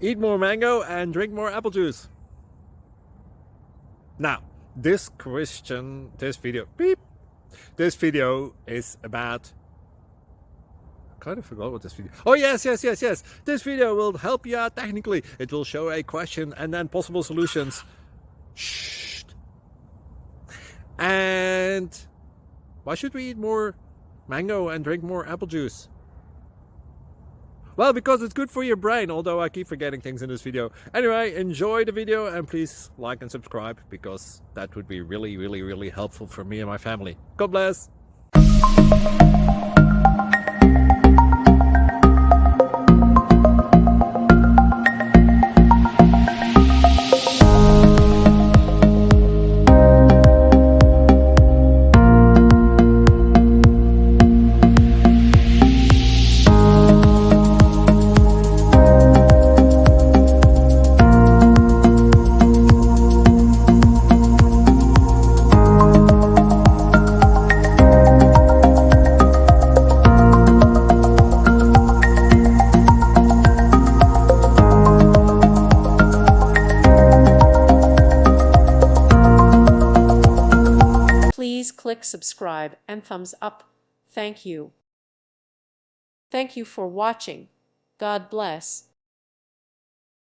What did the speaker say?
Eat more mango and drink more apple juice. Now, this video is about, I kind of forgot what this video. Oh yes. This video will help you out technically. It will show a question and then possible solutions. Shh. And why should we eat more mango and drink more apple juice? Well, because it's good for your brain, although I keep forgetting things in this video. Anyway, enjoy the video and please like and subscribe, because that would be really helpful for me and my family. God bless! Please click subscribe and thumbs up. Thank you. Thank you for watching. God bless.